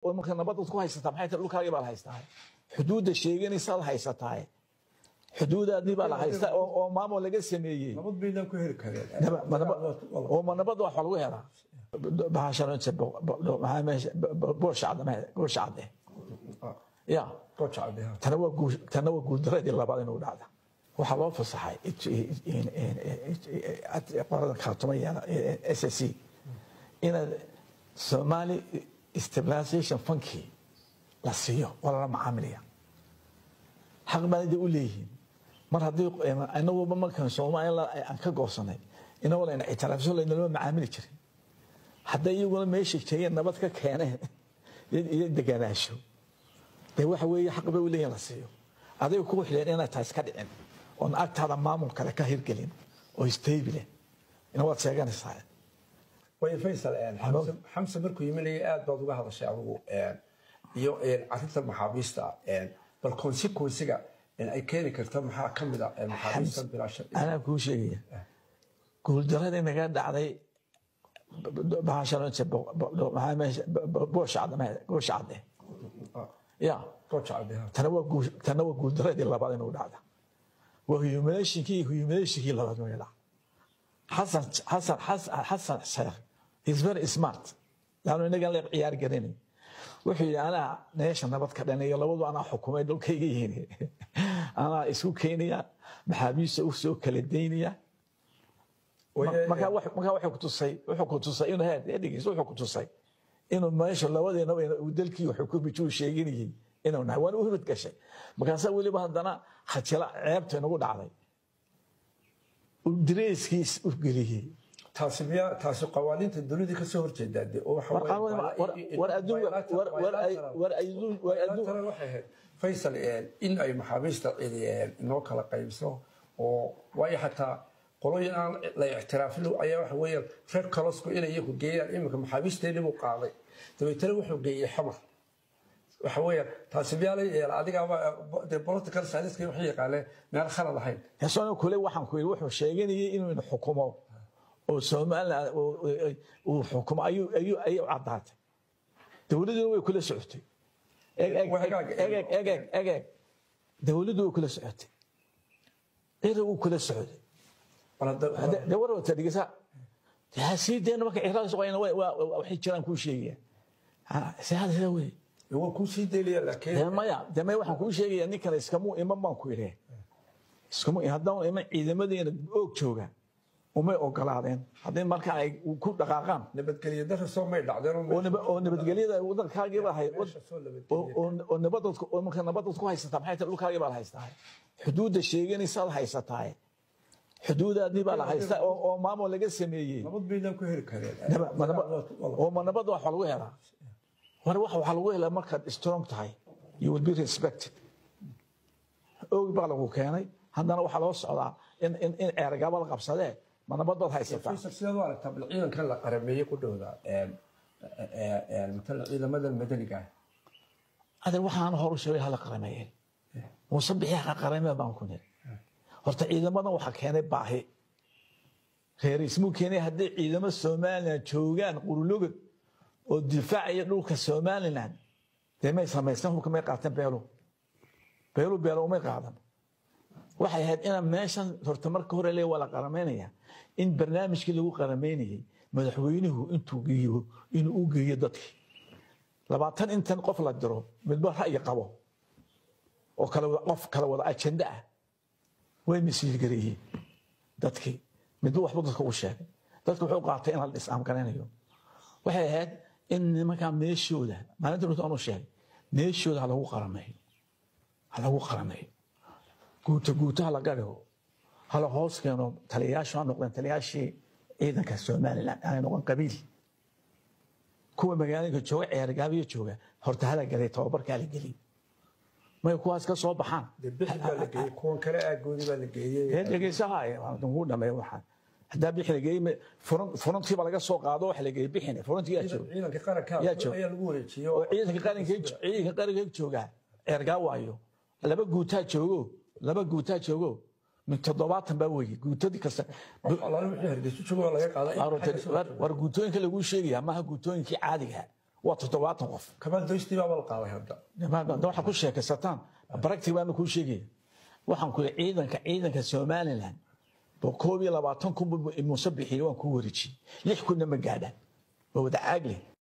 وممكن نبض تكون هيستا بحيث لو كاغي بال هيستا حدود الشيغانيسا هيستا حدود دي بال هيستا او مامو laga sameeyay nabad bayna ku heli kareen oo ma nabad wax lagu helaa bahashan maxaa meesha boorshacad ya tana waa guuldaradii labaad inuu dhacda waxa loo fasaxay qaradan khartumayana SSC ina Somali stabilization funky la siiyo wala macaamiliya xaq baad u leeyihiin mar haddii anagu markan Soomaaliya aan ka goosanay inoo wala ictiraafso la inoo macaamili jiray hadda iyaguna meesha jeeyeen nabad ka keeneen iyo deganaasho de waxa weeye xaq bay u leeyihiin la siiyo adiga ku xilin inaad taas ka dhicin oo agtaada maamul kale ka hirgelin oo stable ina wad sheeganaysaa way Faysal Xamse markuu yimaanay aad baad uga hadashay adigu iyo arinta maxaabiista bal consequence-ga ay keeni karto maxaa kamid ah maxaabiista bilaashar ana ku sheegaya guuldarada inaga dhacday bahashan maxaa meesha boorshacad ya tana waa guuldaradii labaad inuu dhacda waa humiliationkii labaad inuu dhacda حسن شيخ he's very smart لانه inaga la ciyaar garanay wuxuu yiraahdaa neesha nabad ka dhanay labadu ana xukumay dhulkayga yihiin ana isku keenaya maxaabiista u soo kala deynaya marka wuxuu ku tusay inuu heedigiis wuxuu ku tusay inuu meesha labadeena uu dalkii wuxuu ku bijuu sheeganayay inuu nahay waan u hubad gashay markaas waliba hadana khajala ceebta inagu dhacday ودريسكيس وقليه تاسو قوانين الدولة كسر جداد ور فيصل إن أي محابس إنه كلا قيمسه وأي حتى قلنا لا اعتراف له أي واحد ويا فرق كلاسكو إلى يكون جاي إما كمحابس تاني مقاضي تبي تروح جاي حمر وحوير تاسبيالي adiga de political science kii wixii qaale meel khalad ahayn yaasoo kule waxaan ku wuxuu sheeganayay inuu xukumo oo Soomaaliya uu xukumo ayuu cadaatay dawladdu way kula socotay dawladdu way kula socotay uu kula socday de warwata dhigisa taasiideen marka ixraas waa waxay jiraan ku sheegaya saadada way هو كوسي دليل لكن دمايا waxaan ku sheegay ninkan iskamu iman baan ku yiree iskamu hadaan iman ciidamadeena og jooga uma ogolaadeen hadii marka ay ku dhaqaaqaan nabadgelyada Soomaaliya dhacdeen oo nabadgelyada wadankaaga baa hay oo nabadku oo marka nabadku ku haysata maxay dhulkaaga baa haystaa xuduudda sheeganaysa haysataa xuduudadii baa la haystaa oo maamul laga sameeyay nabad bayna ku heli kareen oo nabad wax lagu helaa war waxa lagu helaa markaad strong tahay you will be respected oo baa lagu keenay haddana waxa loo socdaa in ergaba la qabsadee ma nabad haysataa sidoo kale tabliican kan la qarameeyay ku dhowda مثلا ciidamada madaniga adan waxaan hor u sheegay hal qarameeyay musabbixi qarameey baan ku nir horta ciidamada waxa keenay baahi reer ismu keenay hadii ciidamada Soomaaliya joogan qurulugad oo difaaciya dhulka Soomaaliland deemay sameeysan hukumay qaataan beelo uma qaadan waxay ahayd in meeshan horta marka hore leeyahay wala qarameynaya in barnaamijkii lagu qarameynayay madaxweynuhu intuu geeyo inuu u geeyo dadkii 20 intan qof la diro midba ra'yi qabo oo kala wada ajenda ah way masiir gareeyay dadkii midba waxba dadka u sheegay dadku wuxuu qaatay in la isam garanayo waxay ahayd in nimanka meeshooda maalinta runta aanu sheegay meeshooda lagu qarameeyo guuta la garo hala hoos keeno taliyaashu noqdeen taliyaashii ciidanka Soomaaliland ay noqon qabiil kuwa magaalada jooga ceergaabiyo jooga horta hala galay tababarka la galay ma kuwaas ka soo baxaan dibadda la geeyay kuwan kale agoodi baa la geeyay dhageysahay ugu dhameey waxaan هذا بيحنا جاي فرنت كيف على قصة قاعدة وحلا جاي بيحنا فرنت جاي شو عينك قارن كاب عينك قارن كيف شو قاعد إرجع وايو لما جوتات شو من تضبط بوي جوتات كسر الله يحيي شو ولا يقعد ورجوتين كله يقول شيء ما هو جوتين كي عادي waa 70 qof كمان دوستي بابا القاوي هذا waxa ku sheekaysataan baragti baan ku sheegay waxaan ku ciidanka Soomaaliland بكوبي 20 كم مصبحي وان كوريتشي ليش كنا مقعدة وده عاقلي